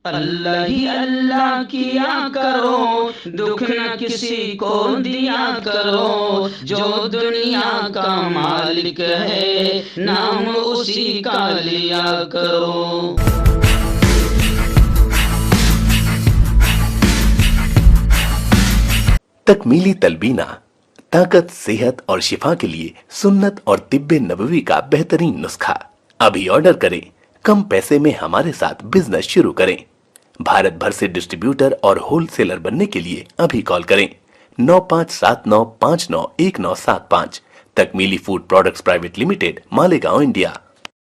अल्लाह ही अल्लाह किया करो, दुख न किसी को दिया करो। जो दुनिया का मालिक है, नाम उसी का लिया करो। तकमीली तलबीना ताकत, सेहत और शिफा के लिए सुन्नत और तिब्बे नबवी का बेहतरीन नुस्खा। अभी ऑर्डर करें, कम पैसे में हमारे साथ बिजनेस शुरू करें। भारत भर से डिस्ट्रीब्यूटर और होलसेलर बनने के लिए अभी कॉल करें 9579591975। Takmeeli food products private limited, Malegaon, India.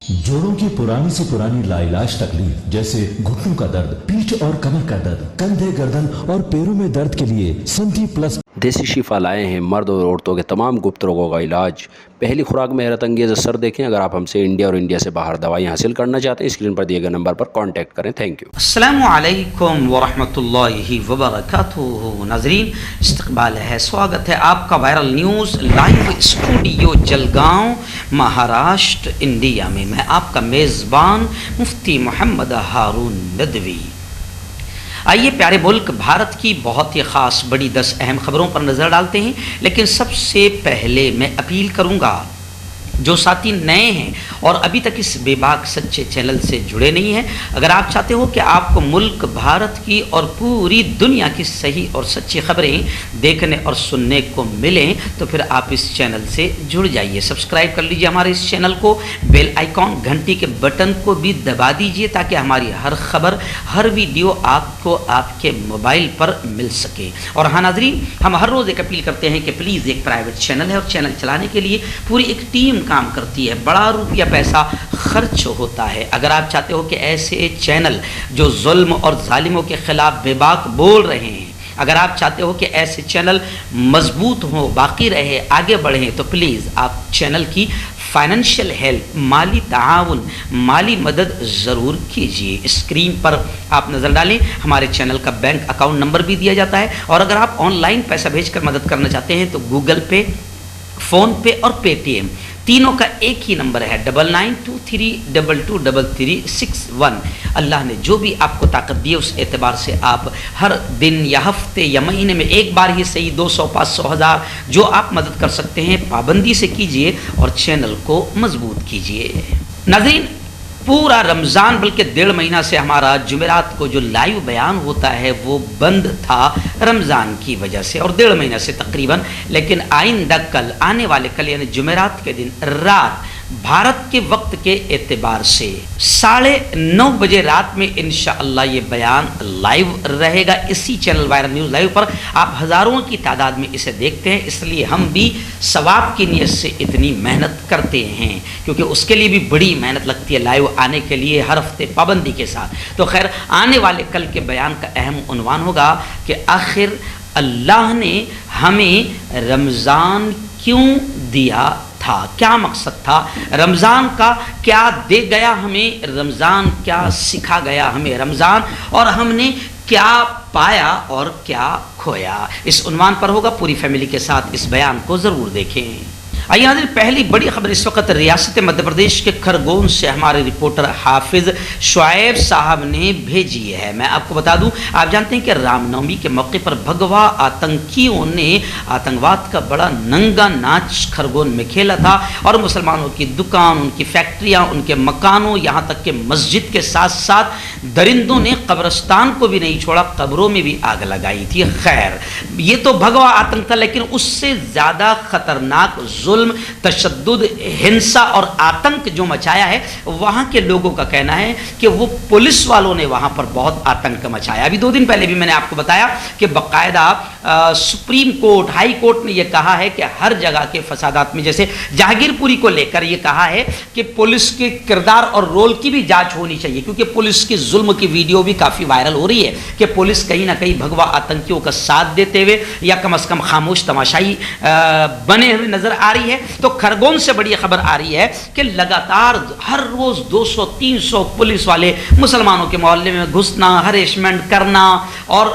जोड़ों की पुरानी से पुरानी लाइलाज तकलीफ जैसे घुटनों का दर्द, पीठ और कमर का दर्द, कंधे, गर्दन और पैरों में दर्द के लिए संधि प्लस देसी शिफा लाए हैं मर्द और औरतों के तमाम गुप्त रोगों का इलाज। पहली खुराक में हैरत अंगेज़ असर देखें। अगर आप हमसे इंडिया और इंडिया से बाहर दवाई हासिल करना चाहते हैं, स्क्रीन पर दिए गए नंबर पर कांटेक्ट करें। Thank you. अस्सलामु अलैकुम वरहमतुल्लाहि वबरकातुहू। नाज़रीन, इस्तक़बाल है, स्वागत है आपका viral news live studio Jalgaon, Maharashtra, India में। मैं आपका मेज़बान मुफ्ती मोहम्मद हारून नदवी। आइए प्यारे मुल्क भारत की बहुत ही ख़ास बड़ी 10 अहम ख़बरों पर नज़र डालते हैं। लेकिन सबसे पहले मैं अपील करूँगा, जो साथी नए हैं और अभी तक इस बेबाक सच्चे चैनल से जुड़े नहीं हैं, अगर आप चाहते हो कि आपको मुल्क भारत की और पूरी दुनिया की सही और सच्ची खबरें देखने और सुनने को मिलें, तो फिर आप इस चैनल से जुड़ जाइए। सब्सक्राइब कर लीजिए हमारे इस चैनल को, बेल आइकॉन घंटी के बटन को भी दबा दीजिए ताकि हमारी हर खबर, हर वीडियो आपको आपके मोबाइल पर मिल सके। और हाँ नाज़रीन, हम हर रोज़ एक अपील करते हैं कि प्लीज़, एक प्राइवेट चैनल है और चैनल चलाने के लिए पूरी एक टीम काम करती है, बड़ा रुपया पैसा खर्च होता है। अगर आप चाहते हो कि ऐसे चैनल जो जुल्म और जालिमों के खिलाफ बेबाक बोल रहे हैं, अगर आप चाहते हो कि ऐसे चैनल मजबूत हों, बाकी रहे, आगे बढ़ें, तो प्लीज़ आप चैनल की फाइनेंशियल हेल्प, माली ताआवुन, माली मदद ज़रूर कीजिए। स्क्रीन पर आप नज़र डालें, हमारे चैनल का बैंक अकाउंट नंबर भी दिया जाता है। और अगर आप ऑनलाइन पैसा भेजकर मदद करना चाहते हैं तो गूगल पे, फ़ोन पे और पेटीएम तीनों का एक ही नंबर है 9923223361। अल्लाह ने जो भी आपको ताकत दी है उस एतबार से आप हर दिन या हफ्ते या महीने में एक बार ही सही 200, 500, 1000 जो आप मदद कर सकते हैं पाबंदी से कीजिए और चैनल को मजबूत कीजिए। नाज़रीन, पूरा रमज़ान बल्कि 1.5 महीना से हमारा जुमेरात को जो लाइव बयान होता है वो बंद था रमज़ान की वजह से, और 1.5 महीना से तकरीबन। लेकिन आइंदा कल, आने वाले कल यानी जुमेरात के दिन रात भारत के वक्त के एतबार से 9:30 बजे रात में इंशाअल्लाह ये बयान लाइव रहेगा इसी चैनल वायरल न्यूज़ लाइव पर। आप हज़ारों की तादाद में इसे देखते हैं, इसलिए हम भी सवाब की नीयत से इतनी मेहनत करते हैं, क्योंकि उसके लिए भी बड़ी मेहनत लगती है लाइव आने के लिए, हर हफ्ते पाबंदी के साथ। तो खैर, आने वाले कल के बयान का अहम उन्वान होगा कि आखिर अल्लाह ने हमें रमज़ान क्यों दिया था, क्या मकसद था रमज़ान का, क्या दे गया हमें रमज़ान, क्या सिखा गया हमें रमज़ान, और हमने क्या पाया और क्या खोया। इस उन्वान पर होगा, पूरी फैमिली के साथ इस बयान को ज़रूर देखें। आइए नाज़रीन, पहली बड़ी खबर इस वक्त रियासत मध्य प्रदेश के खरगोन से हमारे रिपोर्टर हाफिज़ शुएब साहब ने भेजी है। मैं आपको बता दूं, आप जानते हैं कि रामनवमी के मौके पर भगवा आतंकियों ने आतंकवाद का बड़ा नंगा नाच खरगोन में खेला था और मुसलमानों की दुकान, उनकी फैक्ट्रियाँ, उनके मकानों, यहाँ तक कि मस्जिद के साथ साथ दरिंदों ने कब्रस्तान को भी नहीं छोड़ा, कब्रों में भी आग लगाई थी। खैर, ये तो भगवा आतंक था, लेकिन उससे ज़्यादा खतरनाक जुल्म, तशद्दुद, हिंसा और आतंक जो मचाया है, वहाँ के लोगों का कहना है कि वो पुलिस वालों ने वहाँ पर बहुत आतंक मचाया। अभी 2 दिन पहले भी मैंने आपको बताया कि बाकायदा सुप्रीम कोर्ट, हाई कोर्ट ने यह कहा है कि हर जगह के फसादात में, जैसे जहांगीरपुरी को लेकर यह कहा है कि पुलिस के किरदार और रोल की भी जांच होनी चाहिए, क्योंकि पुलिस की जुल्म की वीडियो भी काफ़ी वायरल हो रही है कि पुलिस कहीं ना कहीं भगवा आतंकियों का साथ देते हुए या कम अज़ कम खामोश तमाशाई बने हुए नजर आ रही है। तो खरगोन से बड़ी खबर आ रही है कि लगातार हर रोज 200-300 पुलिस वाले मुसलमानों के मोहल्ले में घुसना, हरेसमेंट करना और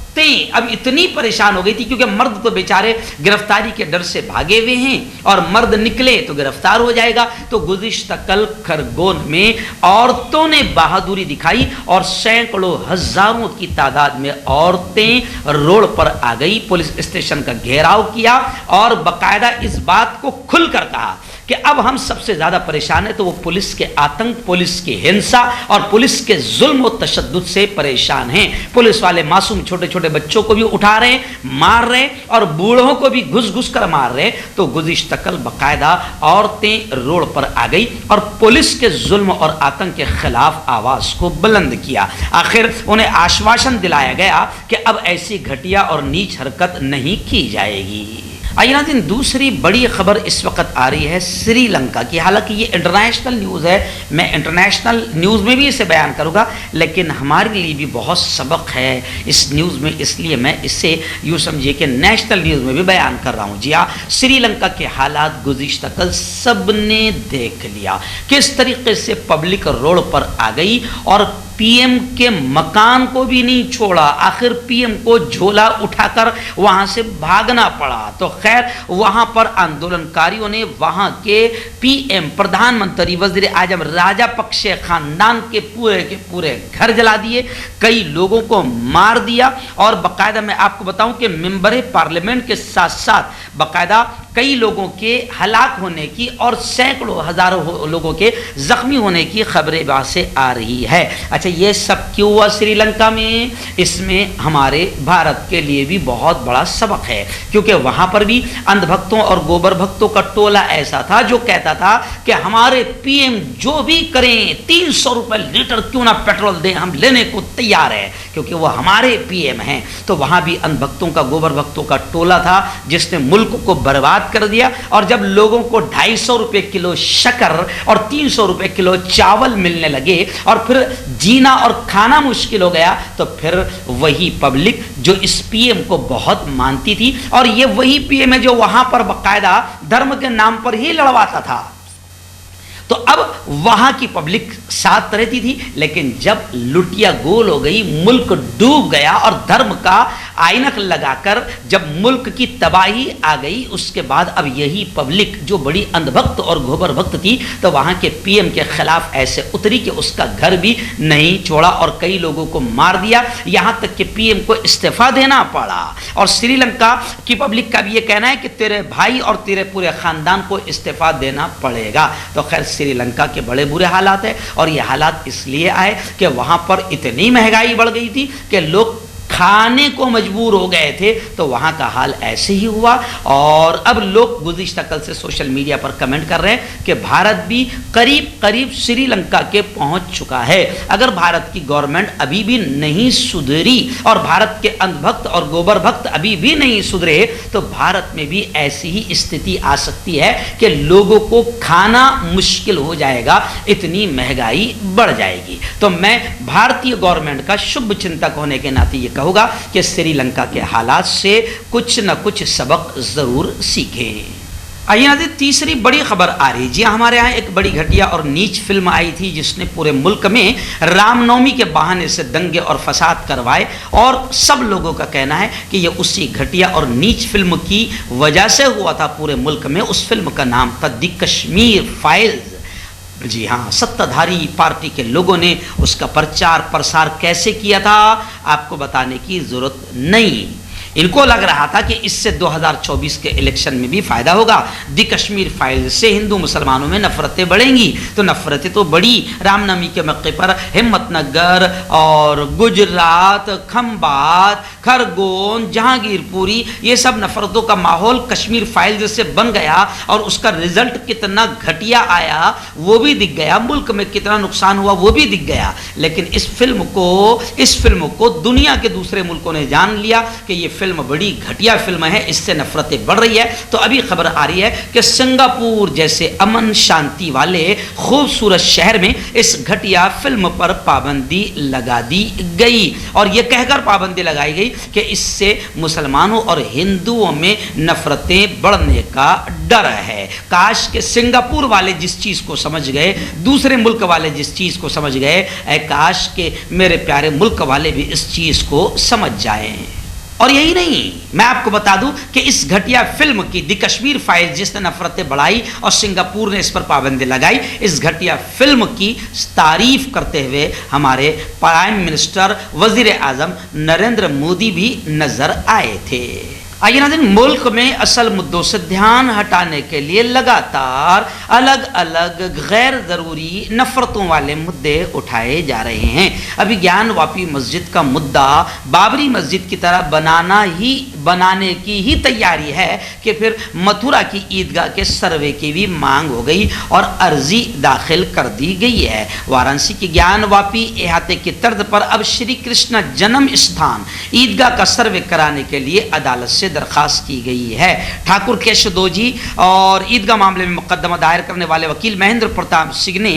औरतें अब इतनी परेशान हो गई थी, क्योंकि मर्द तो बेचारे गिरफ्तारी के डर से भागे हुए हैं और मर्द निकले तो गिरफ्तार हो जाएगा। तो गुज़िश्ता कल खरगोन में औरतों ने बहादुरी दिखाई और सैकड़ों हजारों की तादाद में औरतें रोड पर आ गई, पुलिस स्टेशन का घेराव किया और बाकायदा इस बात को खुलकर कहा कि अब हम सबसे ज्यादा परेशान हैं तो वो पुलिस के आतंक, पुलिस की हिंसा और पुलिस के जुल्म और तशद्दुद से परेशान हैं। पुलिस वाले मासूम छोटे छोटे बच्चों को भी उठा रहे, मार रहे और बूढ़ों को भी घुस घुस कर मार रहे। तो गुज़िश्ता कल बाकायदा औरतें रोड पर आ गई और पुलिस के जुल्म और आतंक के खिलाफ आवाज को बुलंद किया। आखिर उन्हें आश्वासन दिलाया गया कि अब ऐसी घटिया और नीच हरकत नहीं की जाएगी। आइए नाज़रीन, दूसरी बड़ी खबर इस वक्त आ रही है श्रीलंका की। हालांकि ये इंटरनेशनल न्यूज़ है, मैं इंटरनेशनल न्यूज़ में भी इसे बयान करूंगा, लेकिन हमारे लिए भी बहुत सबक है इस न्यूज़ में, इसलिए मैं इसे यूँ समझिए कि नेशनल न्यूज़ में भी बयान कर रहा हूँ। जी हाँ, श्रीलंका के हालात गुज़िश्ता कल सब ने देख लिया, किस तरीके से पब्लिक रोड पर आ गई और पीएम के मकान को भी नहीं छोड़ा। आखिर पीएम को झोला उठाकर वहां से भागना पड़ा। तो खैर वहां पर आंदोलनकारियों ने वहां के पीएम, प्रधानमंत्री, वजीर आजम राजापक्षे खानदान के पूरे घर जला दिए, कई लोगों को मार दिया और बाकायदा मैं आपको बताऊं कि मेंबर पार्लियामेंट के साथ साथ बाकायदा कई लोगों के हलाक होने की और सैकड़ों हजारों लोगों के जख्मी होने की खबरें वहां से आ रही है। अच्छा, ये सब क्यों हुआ श्रीलंका में? इसमें हमारे भारत के लिए भी बहुत बड़ा सबक है, क्योंकि वहां पर भी अंधभक्तों और गोबर भक्तों का टोला ऐसा था जो कहता था कि हमारे पीएम जो भी करें 300 रुपए लीटर क्यों ना पेट्रोल दें, हम लेने को तैयार है, क्योंकि वो हमारे पीएम हैं। तो वहां भी अंधभक्तों का, गोबर भक्तों का टोला था जिसने मुल्क को बर्बाद कर दिया। और जब लोगों को 250 रुपए किलो शक्कर और 300 रुपए किलो चावल मिलने लगे और फिर जीना और खाना मुश्किल हो गया, तो फिर वही पब्लिक जो इस पीएम को बहुत मानती थी, और ये वही पीएम है जो वहां पर बाकायदा धर्म के नाम पर ही लड़वाता था, तो अब वहां की पब्लिक साथ रहती थी। लेकिन जब लुटिया गोल हो गई, मुल्क डूब गया और धर्म का आइनक लगाकर जब मुल्क की तबाही आ गई, उसके बाद अब यही पब्लिक जो बड़ी अंधभक्त और गोबर भक्त थी, तो वहां के पीएम के खिलाफ ऐसे उतरी कि उसका घर भी नहीं छोड़ा और कई लोगों को मार दिया, यहां तक कि पीएम को इस्तीफा देना पड़ा। और श्रीलंका की पब्लिक का भी यह कहना है कि तेरे भाई और तेरे पूरे खानदान को इस्तीफा देना पड़ेगा। तो खैर श्रीलंका के बड़े बुरे हालात है, और ये हालात इसलिए आए कि वहां पर इतनी महंगाई बढ़ गई थी कि लोग खाने को मजबूर हो गए थे। तो वहां का हाल ऐसे ही हुआ। और अब लोग गुज़िश्ता कल से सोशल मीडिया पर कमेंट कर रहे हैं कि भारत भी करीब करीब श्रीलंका के पहुंच चुका है। अगर भारत की गवर्नमेंट अभी भी नहीं सुधरी और भारत के अंधभक्त और गोबर भक्त अभी भी नहीं सुधरे, तो भारत में भी ऐसी ही स्थिति आ सकती है कि लोगों को खाना मुश्किल हो जाएगा, इतनी महंगाई बढ़ जाएगी। तो मैं भारतीय गवर्नमेंट का शुभ चिंतक होने के नाते ये कहूंगा कि श्रीलंका के हालात से कुछ न कुछ सबक जरूर सीखें। आइए नाज़रीन, तीसरी बड़ी खबर आ रही। जी हमारे यहाँ एक बड़ी घटिया और नीच फिल्म आई थी जिसने पूरे मुल्क में रामनवमी के बहाने से दंगे और फसाद करवाए, और सब लोगों का कहना है कि ये उसी घटिया और नीच फिल्म की वजह से हुआ था पूरे मुल्क में। उस फिल्म का नाम था द कश्मीर फाइल्स। जी हाँ, सत्ताधारी पार्टी के लोगों ने उसका प्रचार प्रसार कैसे किया था आपको बताने की जरूरत नहीं। इनको लग रहा था कि इससे 2024 के इलेक्शन में भी फायदा होगा। दी कश्मीर फाइल से हिंदू मुसलमानों में नफरतें बढ़ेंगी, तो नफरतें तो बढ़ी। रामनवमी के मौके पर हिम्मतनगर और गुजरात, खंबात, खरगोन, जहांगीरपुरी, ये सब नफरतों का माहौल कश्मीर फाइल से बन गया और उसका रिजल्ट कितना घटिया आया वो भी दिख गया, मुल्क में कितना नुकसान हुआ वो भी दिख गया। लेकिन इस फिल्म को दुनिया के दूसरे मुल्कों ने जान लिया कि ये फिल्म बड़ी घटिया फिल्म है, इससे नफरतें बढ़ रही है। तो अभी खबर आ रही है कि सिंगापुर जैसे अमन शांति वाले खूबसूरत शहर में इस घटिया फिल्म पर पाबंदी लगा दी गई, और यह कहकर पाबंदी लगाई गई कि इससे मुसलमानों और हिंदुओं में नफरतें बढ़ने का डर है। काश के सिंगापुर वाले जिस चीज को समझ गए, दूसरे मुल्क वाले जिस चीज को समझ गए, काश के मेरे प्यारे मुल्क वाले भी इस चीज को समझ जाएं। और यही नहीं, मैं आपको बता दूं कि इस घटिया फिल्म की द कश्मीर फाइल्स, जिसने नफरतें बढ़ाई और सिंगापुर ने इस पर पाबंदी लगाई, इस घटिया फिल्म की तारीफ करते हुए हमारे प्राइम मिनिस्टर वजीर आजम नरेंद्र मोदी भी नजर आए थे। आइए नाज़रीन, मुल्क में असल मुद्दों से ध्यान हटाने के लिए लगातार अलग अलग गैर ज़रूरी नफरतों वाले मुद्दे उठाए जा रहे हैं। अभी ज्ञान वापी मस्जिद का मुद्दा बाबरी मस्जिद की तरह बनाने की ही तैयारी है कि फिर मथुरा की ईदगाह के सर्वे की भी मांग हो गई और अर्जी दाखिल कर दी गई है। वाराणसी की ज्ञान वापी इहाते की तर्ज पर अब श्री कृष्ण जन्म स्थान ईदगाह का सर्वे कराने के लिए अदालत से दरखास्त की गई है। ठाकुर केशवदोजी और ईदगाह मामले में मुकदमा दायर करने वाले वकील महेंद्र प्रताप सिंह ने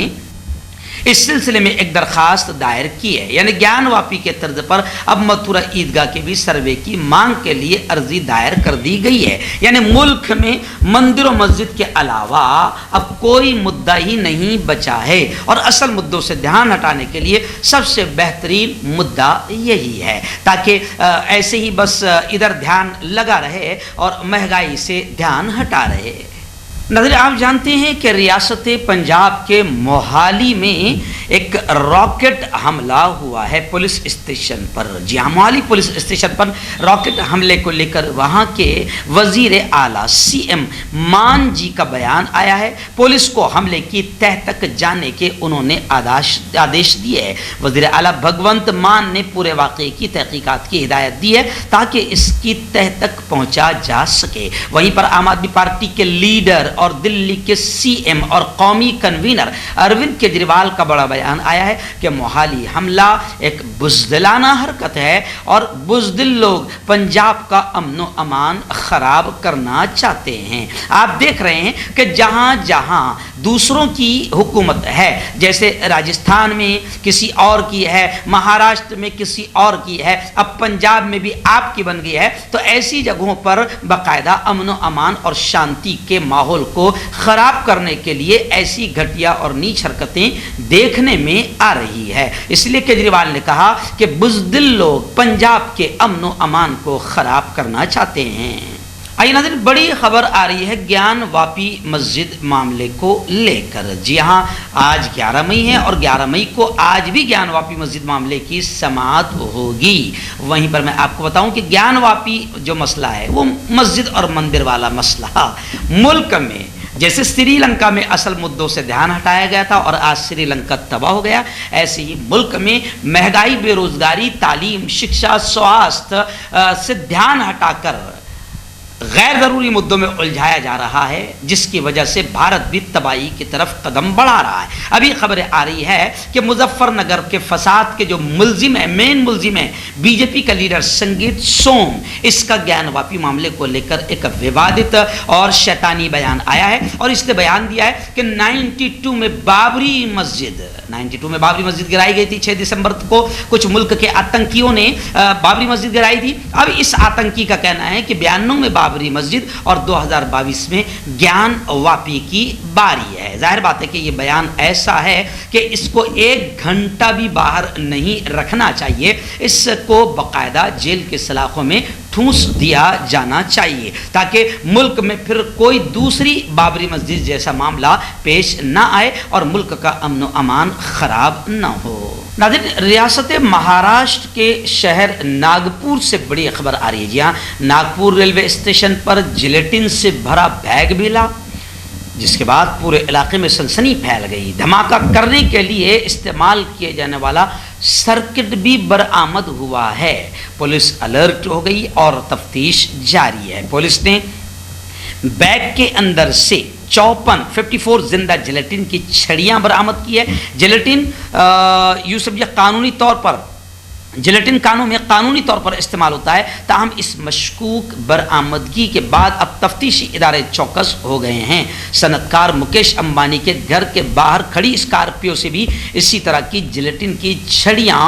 इस सिलसिले में एक दरखास्त दायर की है। यानी ज्ञान वापी के तर्ज पर अब मथुरा ईदगाह के भी सर्वे की मांग के लिए अर्जी दायर कर दी गई है। यानी मुल्क में मंदिर और मस्जिद के अलावा अब कोई मुद्दा ही नहीं बचा है और असल मुद्दों से ध्यान हटाने के लिए सबसे बेहतरीन मुद्दा यही है, ताकि ऐसे ही बस इधर ध्यान लगा रहे और महंगाई से ध्यान हटा रहे। नाज़रीन, आप जानते हैं कि रियासत पंजाब के मोहाली में एक रॉकेट हमला हुआ है पुलिस स्टेशन पर। जी हाँ, मोहाली पुलिस स्टेशन पर रॉकेट हमले को लेकर वहाँ के वजीर आला CM मान जी का बयान आया है। पुलिस को हमले की तह तक जाने के उन्होंने आदेश दिए है। वजीर आला भगवंत मान ने पूरे वाक़े की तहकीकात की हिदायत दी है ताकि इसकी तह तक पहुँचा जा सके। वहीं पर आम आदमी पार्टी के लीडर और दिल्ली के CM और कौमी कन्वीनर अरविंद केजरीवाल का बड़ा बयान आया है कि मोहाली हमला एक बुज़दिलाना हरकत है और बुज़दिल लोग पंजाब का अमनो अमान खराब करना चाहते हैं। आप देख रहे हैं कि जहां जहां दूसरों की हुकूमत है, जैसे राजस्थान में किसी और की है, महाराष्ट्र में किसी और की है, अब पंजाब में भी आपकी बन गई है, तो ऐसी जगहों पर बाकायदा अमनो अमान और शांति के माहौल को खराब करने के लिए ऐसी घटिया और नीच हरकतें देखने में आ रही है। इसलिए केजरीवाल ने कहा कि बुज़दिल लोग पंजाब के अमनो अमान को खराब करना चाहते हैं। आइए नाज़रीन, बड़ी खबर आ रही है ज्ञान वापी मस्जिद मामले को लेकर। जी हाँ, आज 11 मई है और 11 मई को आज भी ज्ञान वापी मस्जिद मामले की समाअत होगी। वहीं पर मैं आपको बताऊं कि ज्ञान वापी जो मसला है वो मस्जिद और मंदिर वाला मसला मुल्क में, जैसे श्रीलंका में असल मुद्दों से ध्यान हटाया गया था और आज श्रीलंका तबाह हो गया, ऐसे ही मुल्क में महंगाई, बेरोजगारी, तालीम, शिक्षा, स्वास्थ्य से ध्यान हटाकर गैर ज़रूरी मुद्दों में उलझाया जा रहा है, जिसकी वजह से भारत भी तबाही की तरफ कदम बढ़ा रहा है। अभी खबरें आ रही है कि मुजफ्फरनगर के फसाद के जो मुलजिम है, मेन मुलजिम है बीजेपी का लीडर संगीत सोम, इसका ज्ञान वापी मामले को लेकर एक विवादित और शैतानी बयान आया है और इसने बयान दिया है कि 92 में बाबरी मस्जिद गिराई गई थी। 6 दिसंबर को कुछ मुल्क के आतंकियों ने बाबरी मस्जिद गिराई थी। अब इस आतंकी का कहना है कि 92 में बाबरी मस्जिद और 2022 में ज्ञान वापी की बारी है। जाहिर बात है कि ये बयान ऐसा है कि इसको 1 घंटा भी बाहर नहीं रखना चाहिए, इसको बाकायदा जेल के सलाखों में ठूंस दिया जाना चाहिए ताकि मुल्क में फिर कोई दूसरी बाबरी मस्जिद जैसा मामला पेश ना आए और मुल्क का अमन व अमान खराब ना हो। नाज़रीन, रियासत महाराष्ट्र के शहर नागपुर से बड़ी खबर आ रही है। जी हाँ, नागपुर रेलवे स्टेशन पर जिलेटिन से भरा बैग मिला, जिसके बाद पूरे इलाके में सनसनी फैल गई। धमाका करने के लिए इस्तेमाल किए जाने वाला सर्किट भी बरामद हुआ है। पुलिस अलर्ट हो गई और तफ्तीश जारी है। पुलिस ने बैग के अंदर से 54 जिंदा जिलेटिन की छड़ियां बरामद की है। जिलेटिन कानूनी तौर पर जिलेटिन कानूनी तौर पर इस्तेमाल होता है, ताहम इस मशकूक बरामदगी के बाद अब तफ्तीशी इदारे चौकस हो गए हैं। सनतकार मुकेश अंबानी के घर के बाहर खड़ी स्कॉर्पियो से भी इसी तरह की जिलेटिन की छड़ियां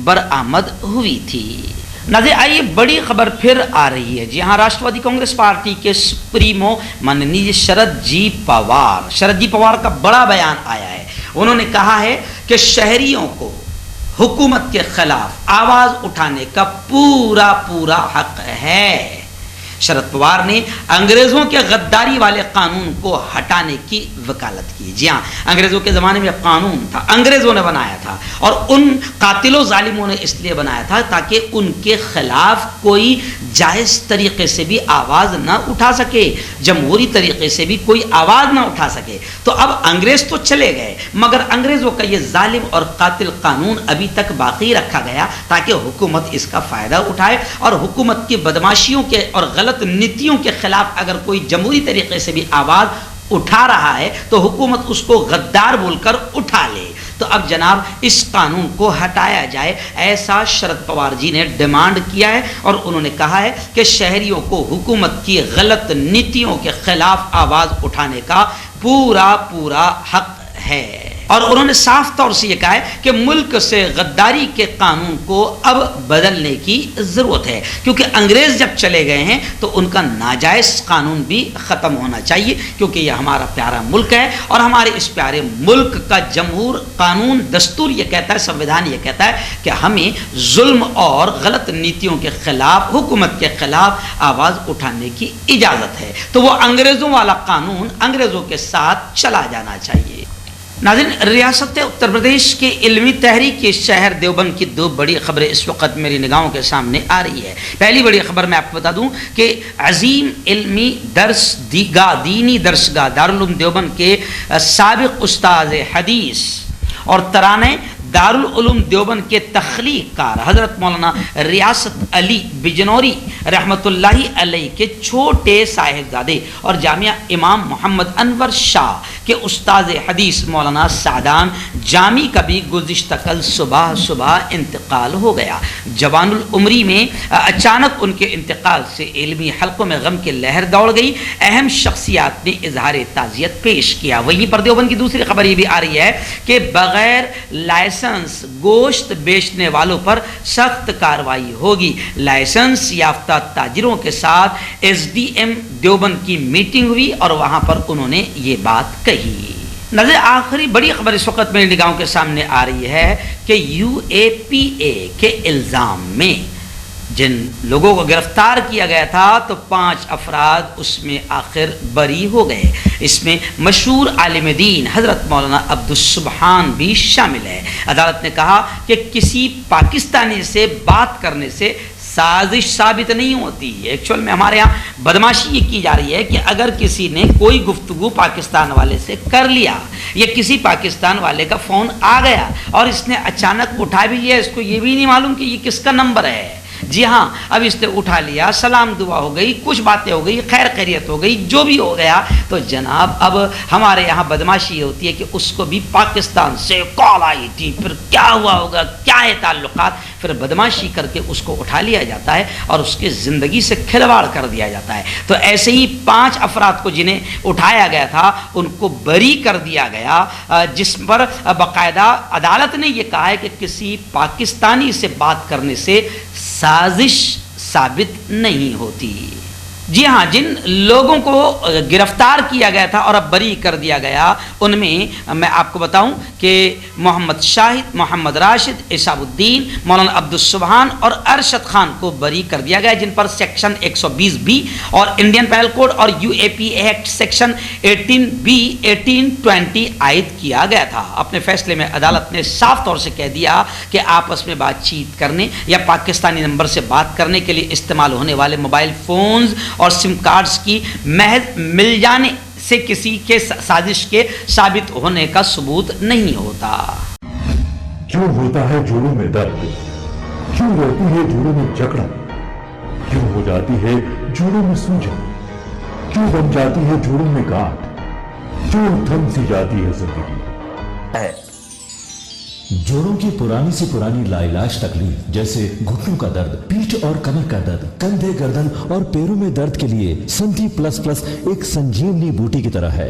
बरामद हुई थी। नाज़रीन, आइए बड़ी खबर फिर आ रही है। जी हाँ, राष्ट्रवादी कांग्रेस पार्टी के सुप्रीमो माननीय शरद जी पवार का बड़ा बयान आया है। उन्होंने कहा है कि शहरियों को हुकूमत के खिलाफ आवाज उठाने का पूरा पूरा हक है। शरद पवार ने अंग्रेजों के गद्दारी वाले कानून को हटाने की वकालत की। जी हाँ, अंग्रेजों के ज़माने में कानून था, अंग्रेजों ने बनाया था, और उन कातिलों जालिमों ने इसलिए बनाया था ताकि उनके खिलाफ कोई जायज़ तरीके से भी आवाज़ ना उठा सके, जमहूरी तरीके से भी कोई आवाज़ ना उठा सके। तो अब अंग्रेज तो चले गए, मगर अंग्रेज़ों का ये जालिम और कातिल कानून अभी तक बाकी रखा गया ताकि हुकूमत इसका फ़ायदा उठाए, और हुकूमत की बदमाशियों के और गलत नीतियों के खिलाफ अगर कोई जमहूरी तरीके से भी आवाज़ उठा रहा है तो हुकूमत उसको गद्दार बोलकर उठा ले। तो अब जनाब इस कानून को हटाया जाए, ऐसा शरद पवार जी ने डिमांड किया है, और उन्होंने कहा है कि शहरियों को हुकूमत की गलत नीतियों के खिलाफ आवाज़ उठाने का पूरा पूरा हक है। और उन्होंने साफ तौर से यह कहा है कि मुल्क से गद्दारी के कानून को अब बदलने की ज़रूरत है, क्योंकि अंग्रेज़ जब चले गए हैं तो उनका नाजायज़ कानून भी ख़त्म होना चाहिए, क्योंकि यह हमारा प्यारा मुल्क है, और हमारे इस प्यारे मुल्क का जमहूर कानून दस्तूर ये कहता है, संविधान ये कहता है कि हमें जुल्म और गलत नीतियों के ख़िलाफ़, हुकूमत के ख़िलाफ़ आवाज़ उठाने की इजाज़त है। तो वो अंग्रेज़ों वाला कानून अंग्रेज़ों के साथ चला जाना चाहिए। नाज़रीन, रियासत उत्तर प्रदेश के इल्मी तहरीक के शहर देवबंद की दो बड़ी खबरें इस वक्त मेरी निगाहों के सामने आ रही है। पहली बड़ी खबर मैं आपको बता दूं कि अजीम इल्मी दीनी दरसगाह दारुल उलूम देवबंद के साबिक़ उस्ताद हदीस और तराने दारुल उलूम देवबंद के तख्लीक़कार हज़रत मौलाना रियासत अली बिजनौरी रहमतुल्लाहि अलैह के छोटे साहिबजादे और जामिया इमाम मोहम्मद अनवर शाह के उस्ताद हदीस मौलाना सादान जामी का भी गुज़िश्ता कल सुबह इंतकाल हो गया। जवानुल उमरी में अचानक उनके इंतकाल से इल्मी हल्कों में गम की लहर दौड़ गई। अहम शख्सियात ने इजहार ताज़ियत पेश किया। वहीं पर देवबंद की दूसरी खबर ये भी आ रही है कि बग़ैर लाइसेंस गोश्त बेचने वालों पर सख्त कार्रवाई होगी। लाइसेंस याफ्ता ताजिरों के साथ एसडीएम देवबंद की मीटिंग हुई और वहां पर उन्होंने ये बात कही। नजर आखिरी बड़ी खबर इस वक्त मेरी निगाहों के सामने आ रही है कि यूएपीए के इल्ज़ाम में जिन लोगों को गिरफ्तार किया गया था तो 5 अफराद उसमें आखिर बरी हो गए। इसमें मशहूर आलिम दीन हज़रत मौलाना अब्दुस्सुबहान भी शामिल है। अदालत ने कहा कि किसी पाकिस्तानी से बात करने से साजिश साबित नहीं होती। एक्चुअल में हमारे यहाँ बदमाशी ये की जा रही है कि अगर किसी ने कोई गुफ्तगू पाकिस्तान वाले से कर लिया या किसी पाकिस्तान वाले का फ़ोन आ गया और इसने अचानक उठा भी लिया, इसको ये भी नहीं मालूम कि ये किसका नंबर है। जी हाँ, अब इसने उठा लिया, सलाम दुआ हो गई, कुछ बातें हो गई, खैर खैरियत हो गई, जो भी हो गया, तो जनाब अब हमारे यहाँ बदमाशी होती है कि उसको भी पाकिस्तान से कॉल आई थी, फिर क्या हुआ होगा, क्या है ताल्लुकात, फिर बदमाशी करके उसको उठा लिया जाता है और उसकी ज़िंदगी से खिलवाड़ कर दिया जाता है। तो ऐसे ही 5 अफराद को जिन्हें उठाया गया था उनको बरी कर दिया गया, जिस पर बाकायदा अदालत ने यह कहा है कि किसी पाकिस्तानी से बात करने से साजिश साबित नहीं होती। जी हाँ, जिन लोगों को गिरफ्तार किया गया था और अब बरी कर दिया गया उनमें मैं आपको बताऊं कि मोहम्मद शाहिद, मोहम्मद राशिद, इसाबुद्दीन, मौलाना अब्दुस्सुबहान और अरशद खान को बरी कर दिया गया, जिन पर सेक्शन 120B और इंडियन पैनल कोड और यूएपी एक्ट सेक्शन 18B 1820 आयद किया गया था। अपने फैसले में अदालत ने साफ तौर से कह दिया कि आपस में बातचीत करने या पाकिस्तानी नंबर से बात करने के लिए इस्तेमाल होने वाले मोबाइल फ़ोन्स और सिम कार्ड्स की महज मिल जाने से किसी के साजिश के साबित होने का सबूत नहीं होता। क्यों होता है जोड़ों में दर्द, क्यों रहती है जोड़ों में जकड़न, क्यों हो जाती है जोड़ों में सूजन, क्यों बन जाती है जोड़ों में गांठ, क्यों थम सी जाती है जिंदगी। जोड़ों की पुरानी से पुरानी लाइलाज तकलीफ जैसे घुटनों का दर्द, पीठ और कमर का दर्द, कंधे, गर्दन और पैरों में दर्द के लिए संधि प्लस प्लस एक संजीवनी बूटी की तरह है,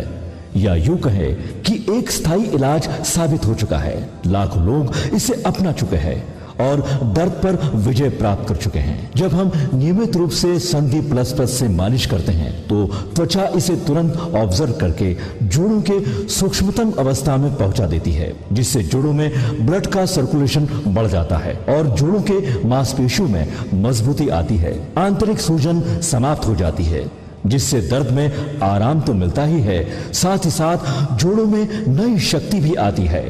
या यूं कहे कि एक स्थायी इलाज साबित हो चुका है। लाखों लोग इसे अपना चुके हैं और दर्द पर विजय प्राप्त कर चुके हैं। जब हम नियमित रूप से संधि प्लस प्लस से मालिश करते हैं तो त्वचा इसे तुरंत ऑब्जर्व करके जोड़ों के सूक्ष्मतम अवस्था में पहुंचा देती है, जिससे जोड़ों में ब्लड का सर्कुलेशन बढ़ जाता है और जोड़ों के मांसपेशियों में मजबूती आती है। आंतरिक सूजन समाप्त हो जाती है, जिससे दर्द में आराम तो मिलता ही है, साथ ही साथ जोड़ों में नई शक्ति भी आती है।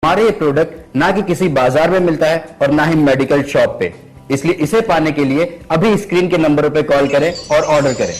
हमारे ये प्रोडक्ट ना कि किसी बाजार में मिलता है और ना ही मेडिकल शॉप पे, इसलिए इसे पाने के लिए अभी स्क्रीन के नंबरों पे कॉल करें और ऑर्डर करें।